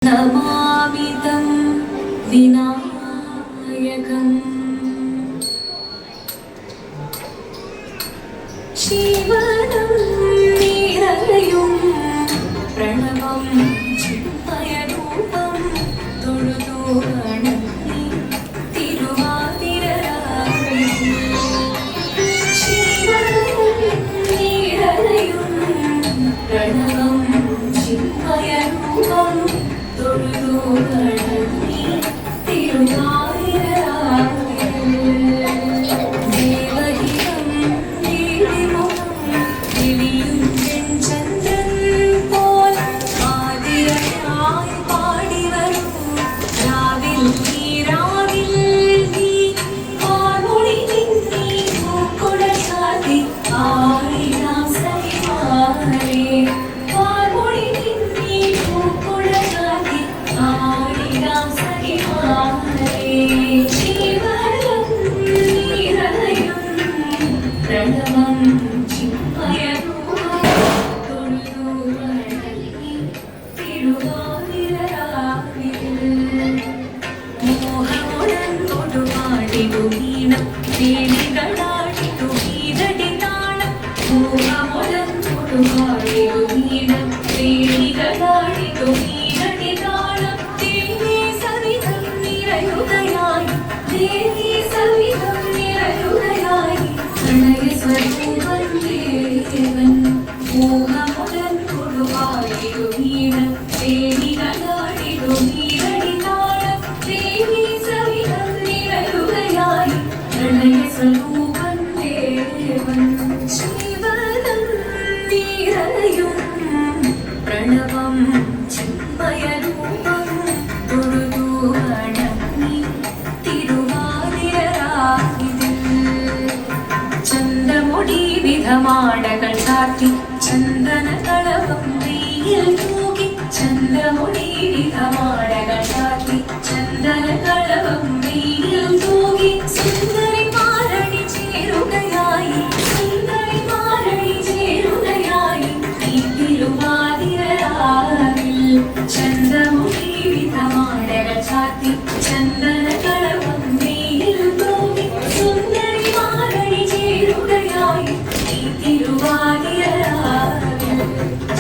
नमामि तं विनायकम् शिवनं निरयुं प्रणवं चिन्मयरूपं തൊഴുതു വണങ്ങി തിരുവാതിരരാവിൽ ശിവനം നിരയും പ്രണവം ചിന്മയരൂപം തൊഴുതു വണങ്ങി തിരുവാതിരരാവിൽ ദേവഹിതം നീലിമുഖം തെളിയും ചന്ദ്രൻ പോൽ ആതിരയായി പാടി വരൂ രാവിൽ നീ പാർമൊഴി നിന്നീ പൂക്കുട ചാത്തി ആയിരാം സഖിമാരേ പാർമൊഴി നിന്നീ പൂക്കുട ചാത്തി ആയിരാം സഖിമാരേ ശിവനം നിറയും പ്രണവം ചിന്മയരൂപം തൊഴുതു വണങ്ങി തിരുവാതിരരാവിൽ മോഹമുടൻ കൊടുപാടിടു വീണം വേലികളാടിടു വീരടി താളം മോഹമുടൻ കൊടുപാടിടു വീണം വേലികളാടിടു വീരടി താളം ദേവി സവിധം നിറയുകയായി ദേവി സവിധം നിറയുകയായി പ്രണയ സ്വരൂപൻ ദേവൻ മോഹമുടൻ കൊടുപാടിടു വീണം വേലികളാടിടു വീരടി താളം ദേവി സവിധം നിറയുകയായി പ്രണയ സ്വരൂപൻ ദേവൻ ശിവനം നിറയും പ്രണവം ചിന്മയരൂപം തൊഴുതു വണങ്ങി തിരുവാതിരരാവിൽ ചന്ദ്രമുടി വിധമാടകൾ ചാർത്തി ചന്ദന കളഭം നെയ്യിൽ തൂകി ചന്ദ്രമുടി വിധമാടകൾ ചാർത്തി ചന്ദന കളഭം നെയ്യിൽ തൂകി സുന്ദരി മാരണി ചേരുകയായി സുന്ദരി മാരണി ചേരുകയായി ഈ തിരുവാതിരരാവിൽ ചന്ദ്രമുടി വിധമാടകൾ ചാർത്തി ചന്ദന കളഭം നെയ്യിൽ തൂകി സുന്ദരി മാരണി ചേരുകയായി ഈ തിരുവാതിരരാവിൽ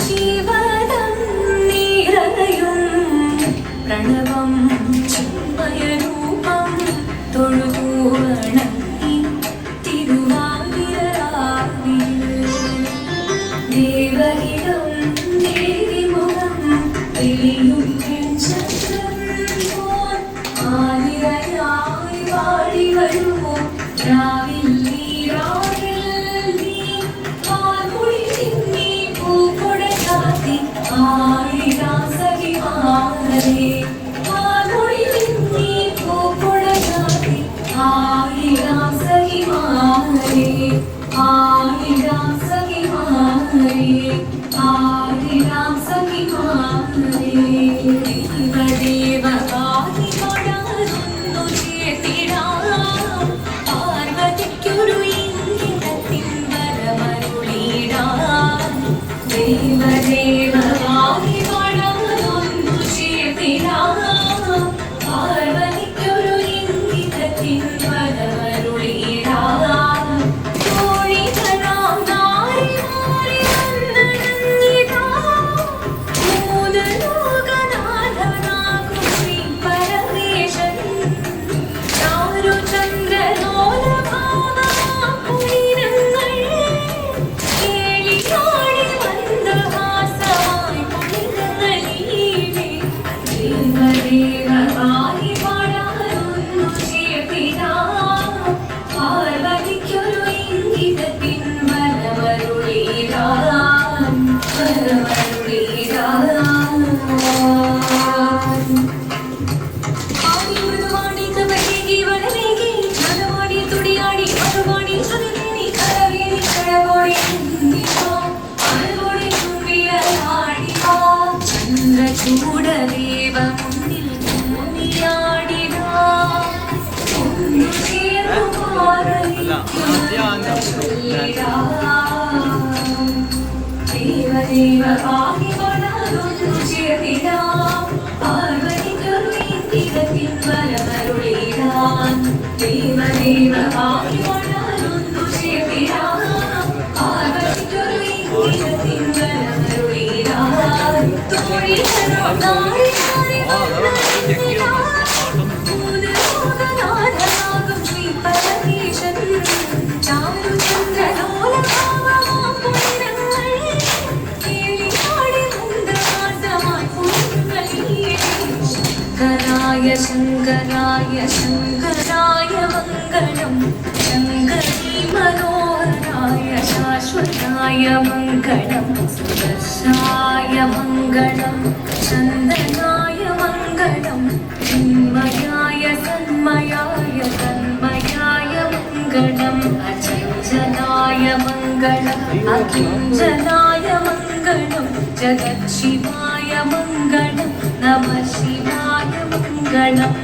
ശിവനം നിറയും പ്രണവം ചിന്മയരൂപം തൊഴുതു വണങ്ങി തിരുവാതിരരാവിൽ ദേവഹിതം ദേവിമുഖം തെളിയും ചന്ദ്രൻ പോൽ ആതിരയായി പാടി വരുമോ രാവിൽ നീ പാൽമൊഴി നിന്നീ പൂക്കുട ചാത്തി ആയിരാം സഖിമാരേ പാൽമൊഴി നിന്നീ പൂക്കുട ചാത്തി ആയിരാം സഖിമാരേ ആയിരാം സഖിമാരേ ആയിരാം സഖിമാരേ ദേവദേവകാരി പടർന്നു ചേർത്തിടാം പാർവതിക്കൊരു ഇംഗിതത്തിൻ വരമരുളിടാം ദേവദേവകാരി പടർന്നു ചേർത്തിടാം പാർവതിക്കൊരു ഇംഗിതത്തിൻ വരമരുളിടാം തോഴികളാം നാരിമാരി വന്ദനന്നിതാ മൂലലോകനാഥനാകും ശ്രീ പരമേശൻ ചാരുചന്ദ്രലോലഭാവമാപുരിരങ്ങൾ കേളിയാടി മന്ദഹാസമായി പുളിരങ്ങളീവേ ദേവദേവകാരി പാടാനൊന്നു ചേർത്തിടാം പാർവതിക്കൊരു ഇംഗിതത്തിൻ വരമരുളിടാം വരമരുളിടാം ആദിമൃദുവാണി കവരേകി വനമേകി നഗവാടി തുടിയാടി മറുവാടി ചതുരേനി കരവേനി കഴവോടി അഴവോടി തുമ്പിയാടിവാ ചന്ദ്രചൂടദേവ മുന്നിൽ കൂന്നിയാടിവാ ഒന്നു ചേർന്നു പാറലിക്കുന്നിടാ ദേവദേവ പാകി വളർന്നു ചേർത്തിടാ ദേവദേവ ഭാഗ്യമാണു ചേർത്തിരാ ആകർഷിച്ചൊരു തിങ്കളമരുളീരാ തോഴികളോ നാരി നാരി വന്നിരാ ഭൂതനാഥനാകും ശ്രീ പരമേശൻ ചാരുചന്ദ്രലോലഭാവമാം പുണ്യങ്ങൾ കേളിയാടി മുന്ദമാസമായി പുണ്യങ്ങളീ ശങ്കരായ ശങ്കരായ ശങ്കരായ മംഗളം ശങ്കരീ മനോഹരായ ശാശ്വതായ മംഗളം സുദർശായ മംഗളം ചന്ദനായ മംഗളം ചിന്മയായ സന്മയായ തന്മയായ മംഗളം അചഞ്ചലായ മംഗളം അകിഞ്ചനായ മംഗളം ജഗത് ശിവായ മംഗളം നമഃ ശിവായ മംഗളം